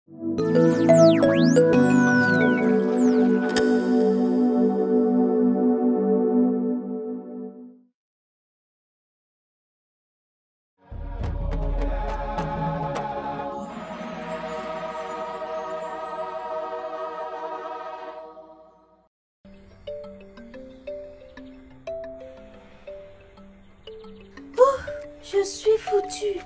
Je suis foutue.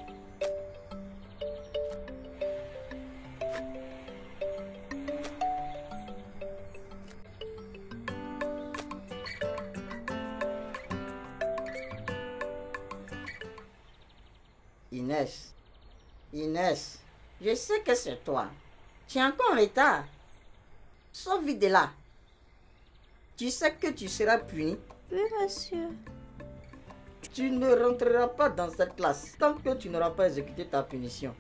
Inès, je sais que c'est toi. Tu es encore en retard. Sors vite de là. Tu sais que tu seras puni. Oui, monsieur. Tu ne rentreras pas dans cette classe tant que tu n'auras pas exécuté ta punition.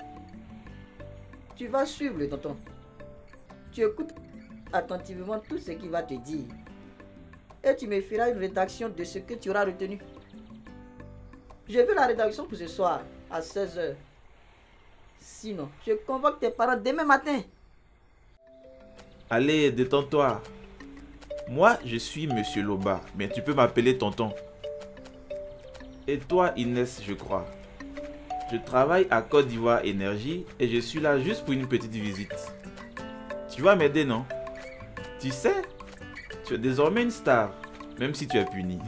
Tu vas suivre le tonton. Tu écoutes attentivement tout ce qu'il va te dire. Et tu me feras une rédaction de ce que tu auras retenu. Je veux la rédaction pour ce soir à 16 h. Sinon, je convoque tes parents demain matin. Allez, détends-toi. Moi, je suis Monsieur Loba, mais tu peux m'appeler tonton. Et toi, Inès, je crois. Je travaille à Côte d'Ivoire Énergie et je suis là juste pour une petite visite. Tu vas m'aider, non? Tu sais, tu es désormais une star, même si tu es puni.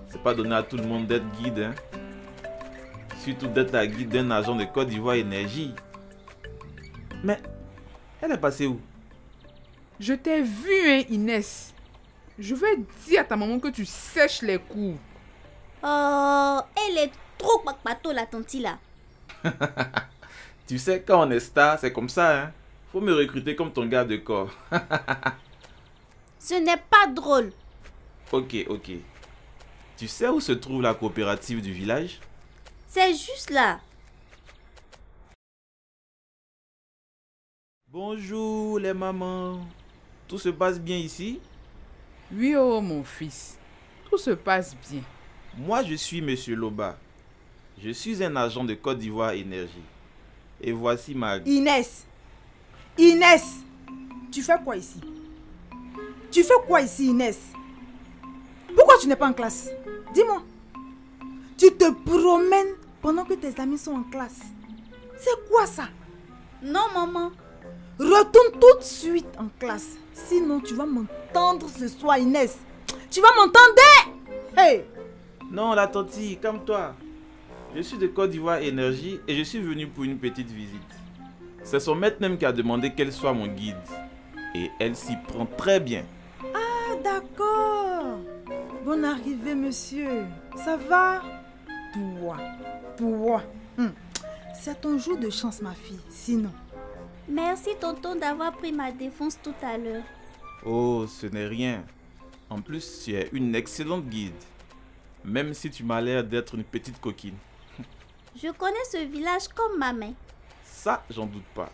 C'est pas donné à tout le monde d'être guide, hein? Surtout d'être la guide d'un agent de Côte d'Ivoire Énergie. Mais, elle est passée où? Je t'ai vu, hein, Inès. Je vais dire à ta maman que tu sèches les cours. Oh, elle est trop papato, la tante là. Tu sais, quand on est star, c'est comme ça, hein? Faut me recruter comme ton garde de corps. Ce n'est pas drôle. Ok. Tu sais où se trouve la coopérative du village? C'est juste là. Bonjour les mamans. Tout se passe bien ici? Oui, oh mon fils. Tout se passe bien. Moi, je suis Monsieur Loba. Je suis un agent de Côte d'Ivoire Énergie. Et voici ma... Inès, tu fais quoi ici? Inès? Pourquoi tu n'es pas en classe? Dis-moi. Tu te promènes pendant que tes amis sont en classe. C'est quoi ça? Non, maman. Retourne tout de suite en classe. Sinon, tu vas m'entendre ce soir, Inès. Tu vas m'entendre? Hey! Non, la tante, calme-toi. Je suis de Côte d'Ivoire Énergie et je suis venu pour une petite visite. C'est son maître même qui a demandé qu'elle soit mon guide. Et elle s'y prend très bien. Ah, d'accord. Bonne arrivée, monsieur. Ça va? Toi. C'est ton jour de chance, ma fille. Sinon... Merci, tonton, d'avoir pris ma défense tout à l'heure. Oh, ce n'est rien. En plus, tu es une excellente guide. Même si tu m'as l'air d'être une petite coquine. Je connais ce village comme ma main. Ça, j'en doute pas.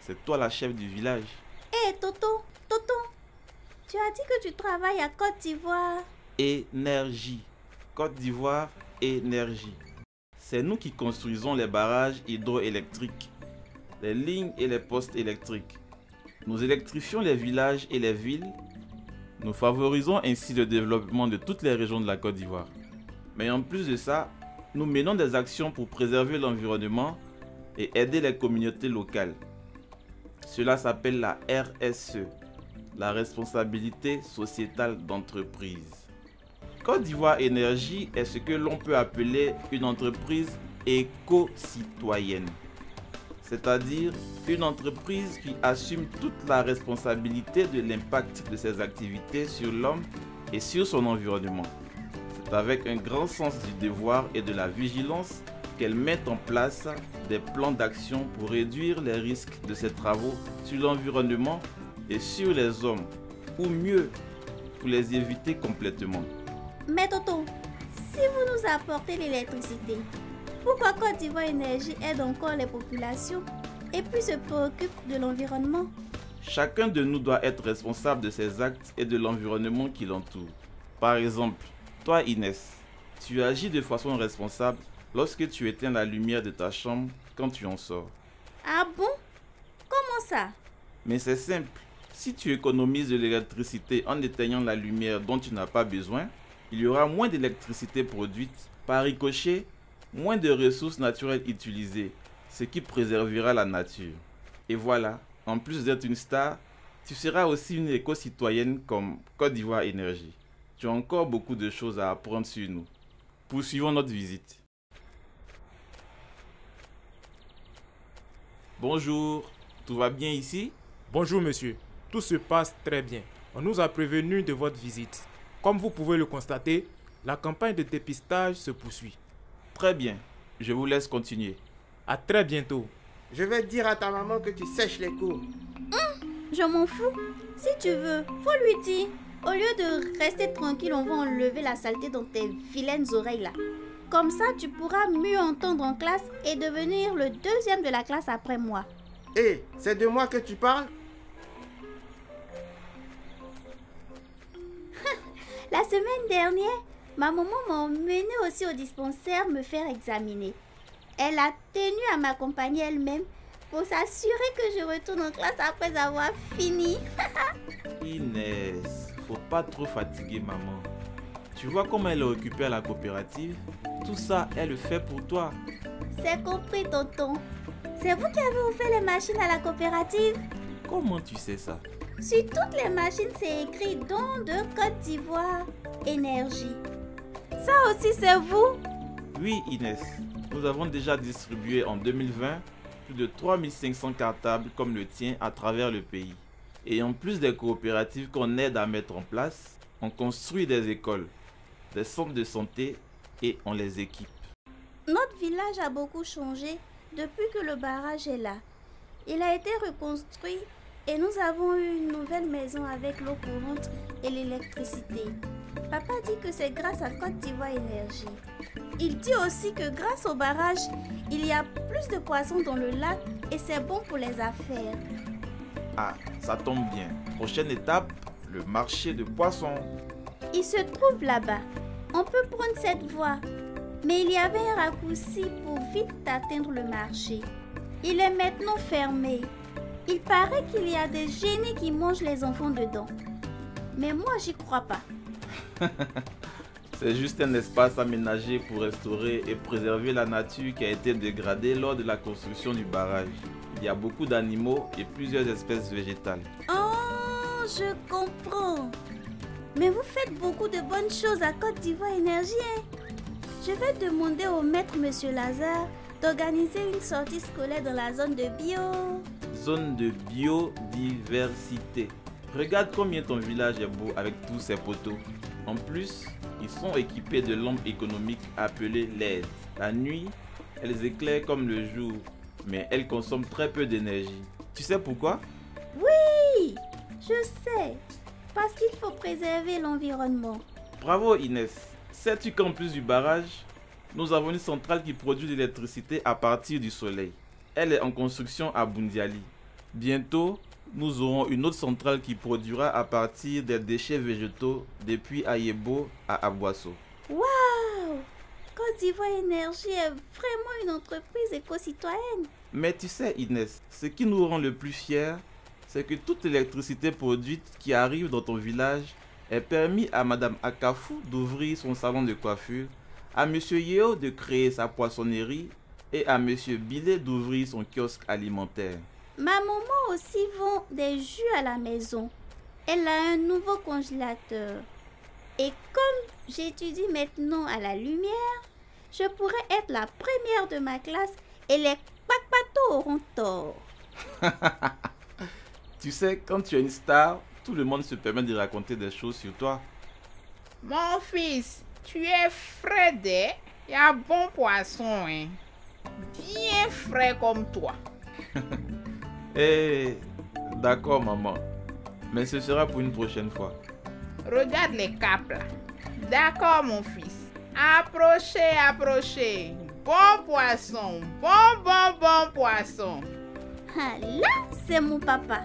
C'est toi la chef du village. Hé, Toto, tu as dit que tu travailles à Côte d'Ivoire. Énergie. Côte d'Ivoire Énergie. C'est nous qui construisons les barrages hydroélectriques, les lignes et les postes électriques. Nous électrifions les villages et les villes. Nous favorisons ainsi le développement de toutes les régions de la Côte d'Ivoire. Mais en plus de ça, nous menons des actions pour préserver l'environnement et aider les communautés locales. Cela s'appelle la RSE, la responsabilité sociétale d'entreprise. Côte d'Ivoire Énergie est ce que l'on peut appeler une entreprise éco-citoyenne. C'est-à-dire une entreprise qui assume toute la responsabilité de l'impact de ses activités sur l'homme et sur son environnement. C'est avec un grand sens du devoir et de la vigilance qu'elle met en place des plans d'action pour réduire les risques de ses travaux sur l'environnement et sur les hommes, ou mieux, pour les éviter complètement. Mais Toto, si vous nous apportez l'électricité, pourquoi Côte d'Ivoire Énergie aide encore les populations et puis se préoccupe de l'environnement? Chacun de nous doit être responsable de ses actes et de l'environnement qui l'entoure. Par exemple, toi Inès, tu agis de façon responsable lorsque tu éteins la lumière de ta chambre quand tu en sors. Ah bon? Comment ça? Mais c'est simple. Si tu économises de l'électricité en éteignant la lumière dont tu n'as pas besoin, il y aura moins d'électricité produite. Par ricochet, moins de ressources naturelles utilisées, ce qui préservera la nature. Et voilà, en plus d'être une star, tu seras aussi une éco-citoyenne comme Côte d'Ivoire Énergie. Tu as encore beaucoup de choses à apprendre sur nous. Poursuivons notre visite. Bonjour, tout va bien ici? Bonjour monsieur, tout se passe très bien. On nous a prévenu de votre visite. Comme vous pouvez le constater, la campagne de dépistage se poursuit. Très bien, je vous laisse continuer. À très bientôt. Je vais dire à ta maman que tu sèches les cours. Je m'en fous. Si tu veux, faut lui dire. Au lieu de rester tranquille, on va enlever la saleté dans tes vilaines oreilles là. Comme ça, tu pourras mieux entendre en classe et devenir le deuxième de la classe après moi. Hé, c'est de moi que tu parles? La semaine dernière, ma maman m'a emmenée aussi au dispensaire me faire examiner. Elle a tenu à m'accompagner elle-même pour s'assurer que je retourne en classe après avoir fini. Inès, faut pas trop fatiguer maman. Tu vois comment elle est occupée à la coopérative? Tout ça, elle le fait pour toi. C'est compris, tonton. C'est vous qui avez offert les machines à la coopérative? Comment tu sais ça? Sur toutes les machines, c'est écrit don de Côte d'Ivoire Énergie. Ça aussi, c'est vous? Oui, Inès. Nous avons déjà distribué en 2020 plus de 3500 cartables comme le tien à travers le pays. Et en plus des coopératives qu'on aide à mettre en place, on construit des écoles, des centres de santé et on les équipe. Notre village a beaucoup changé depuis que le barrage est là. Il a été reconstruit et nous avons eu une nouvelle maison avec l'eau courante et l'électricité. Papa dit que c'est grâce à Côte d'Ivoire Énergie. Il dit aussi que grâce au barrage, il y a plus de poissons dans le lac et c'est bon pour les affaires. Ah, ça tombe bien. Prochaine étape, le marché de poissons. Il se trouve là-bas. On peut prendre cette voie. Mais il y avait un raccourci pour vite atteindre le marché. Il est maintenant fermé. Il paraît qu'il y a des génies qui mangent les enfants dedans. Mais moi, j'y crois pas. C'est juste un espace aménagé pour restaurer et préserver la nature qui a été dégradée lors de la construction du barrage. Il y a beaucoup d'animaux et plusieurs espèces végétales. Oh, je comprends. Mais vous faites beaucoup de bonnes choses à Côte d'Ivoire Énergie, hein? Je vais demander au maître Monsieur Lazare d'organiser une sortie scolaire dans la zone de bio. Zone de biodiversité. Regarde combien ton village est beau avec tous ces poteaux. En plus, ils sont équipés de lampes économiques appelées LED. La nuit, elles éclairent comme le jour, mais elles consomment très peu d'énergie. Tu sais pourquoi? Oui, je sais. Parce qu'il faut préserver l'environnement. Bravo Inès. Sais-tu qu'en plus du barrage, nous avons une centrale qui produit de l'électricité à partir du soleil. Elle est en construction à Bundiali. Bientôt, nous aurons une autre centrale qui produira à partir des déchets végétaux depuis Ayebo à Aboisseau. Waouh! Côte d'Ivoire Énergie est vraiment une entreprise éco-citoyenne. Mais tu sais Inès, ce qui nous rend le plus fiers, c'est que toute l'électricité produite qui arrive dans ton village est permis à Madame Akafou d'ouvrir son salon de coiffure, à Monsieur Yeo de créer sa poissonnerie et à Monsieur Billet d'ouvrir son kiosque alimentaire. Ma maman aussi vend des jus à la maison. Elle a un nouveau congélateur. Et comme j'étudie maintenant à la lumière, je pourrais être la première de ma classe et les papatos auront tort. Tu sais, quand tu es une star, tout le monde se permet de raconter des choses sur toi. Mon fils, tu es frais, il y a bon poisson, hein? Bien frais comme toi. Eh, d'accord maman, mais ce sera pour une prochaine fois. Regarde les capes là. D'accord mon fils. Approchez, approchez. Bon poisson, bon poisson. Ah, là, c'est mon papa.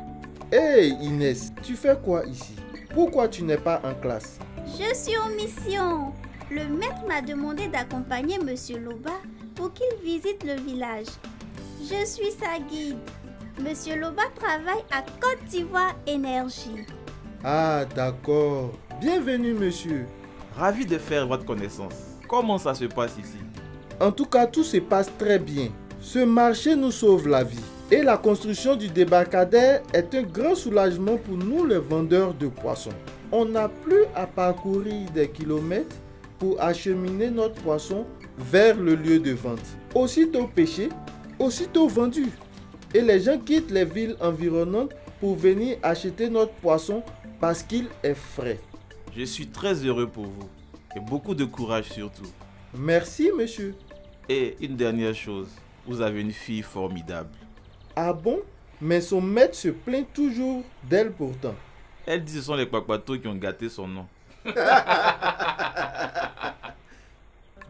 Hé Inès, tu fais quoi ici? Pourquoi tu n'es pas en classe? Je suis en mission. Le maître m'a demandé d'accompagner Monsieur Loba pour qu'il visite le village. Je suis sa guide. Monsieur Loba travaille à Côte d'Ivoire Énergie. Ah, d'accord. Bienvenue, monsieur. Ravi de faire votre connaissance. Comment ça se passe ici? En tout cas, tout se passe très bien. Ce marché nous sauve la vie. Et la construction du débarcadère est un grand soulagement pour nous les vendeurs de poissons. On n'a plus à parcourir des kilomètres pour acheminer notre poisson vers le lieu de vente. Aussitôt pêché, aussitôt vendu. Et les gens quittent les villes environnantes pour venir acheter notre poisson parce qu'il est frais. Je suis très heureux pour vous. Et beaucoup de courage surtout. Merci, monsieur. Et une dernière chose, vous avez une fille formidable. Ah bon? Mais son maître se plaint toujours d'elle pourtant. Elle dit que ce sont les Kwakwato qui ont gâté son nom.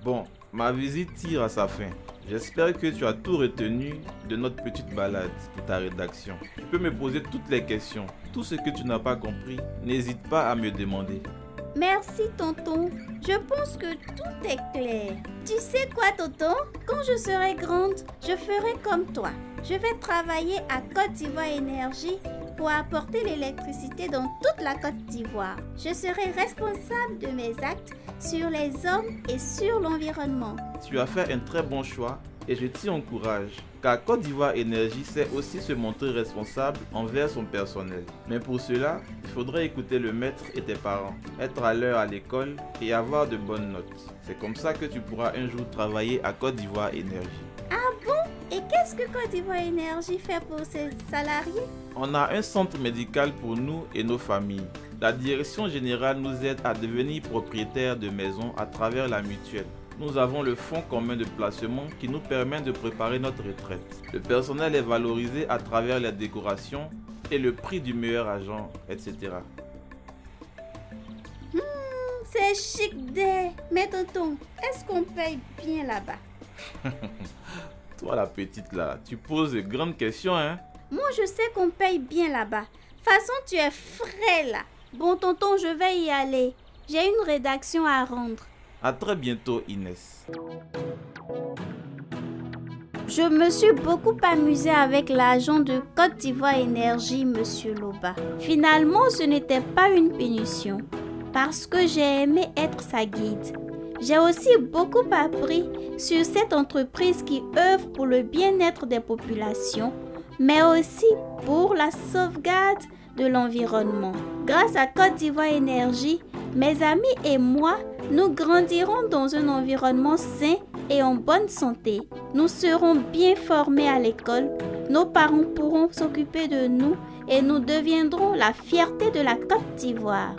Bon, ma visite tire à sa fin. J'espère que tu as tout retenu de notre petite balade pour ta rédaction. Tu peux me poser toutes les questions. Tout ce que tu n'as pas compris, n'hésite pas à me demander. Merci, tonton. Je pense que tout est clair. Tu sais quoi, tonton? Quand je serai grande, je ferai comme toi. Je vais travailler à Côte d'Ivoire Énergie pour apporter l'électricité dans toute la Côte d'Ivoire. Je serai responsable de mes actes sur les hommes et sur l'environnement. Tu as fait un très bon choix et je t'y encourage, car Côte d'Ivoire Énergie sait aussi se montrer responsable envers son personnel. Mais pour cela, il faudrait écouter le maître et tes parents, être à l'heure à l'école et avoir de bonnes notes. C'est comme ça que tu pourras un jour travailler à Côte d'Ivoire Énergie. Ah bon? Et qu'est-ce que Côte d'Ivoire Énergie fait pour ses salariés? On a un centre médical pour nous et nos familles. La direction générale nous aide à devenir propriétaires de maisons à travers la mutuelle. Nous avons le fonds commun de placement qui nous permet de préparer notre retraite. Le personnel est valorisé à travers les décorations et le prix du meilleur agent, etc. C'est chic des... Mais tonton, est-ce qu'on paye bien là-bas? Toi la petite là, tu poses de grandes questions hein? Moi je sais qu'on paye bien là-bas. De toute façon tu es frais là. Bon tonton, je vais y aller. J'ai une rédaction à rendre. À très bientôt Inès. Je me suis beaucoup amusée avec l'agent de Côte d'Ivoire Énergie, Monsieur Loba. Finalement, ce n'était pas une punition, parce que j'ai aimé être sa guide. J'ai aussi beaucoup appris sur cette entreprise qui œuvre pour le bien-être des populations, mais aussi pour la sauvegarde de l'environnement. Grâce à Côte d'Ivoire Énergie, mes amis et moi, nous grandirons dans un environnement sain et en bonne santé. Nous serons bien formés à l'école, nos parents pourront s'occuper de nous et nous deviendrons la fierté de la Côte d'Ivoire.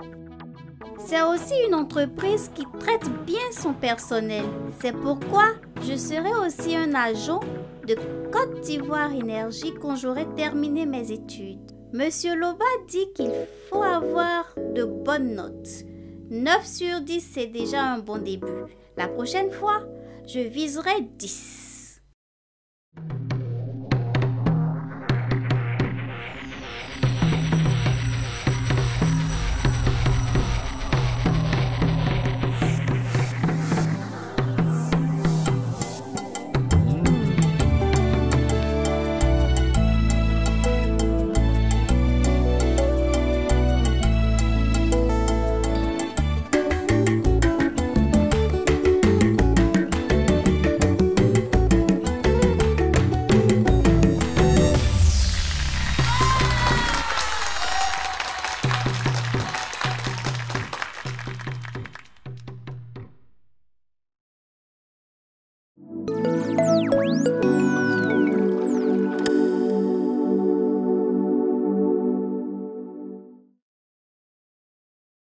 C'est aussi une entreprise qui traite bien son personnel. C'est pourquoi je serai aussi un agent de Côte d'Ivoire Énergie quand j'aurai terminé mes études. Monsieur Loba dit qu'il faut avoir de bonnes notes. 9 sur 10, c'est déjà un bon début. La prochaine fois, je viserai 10.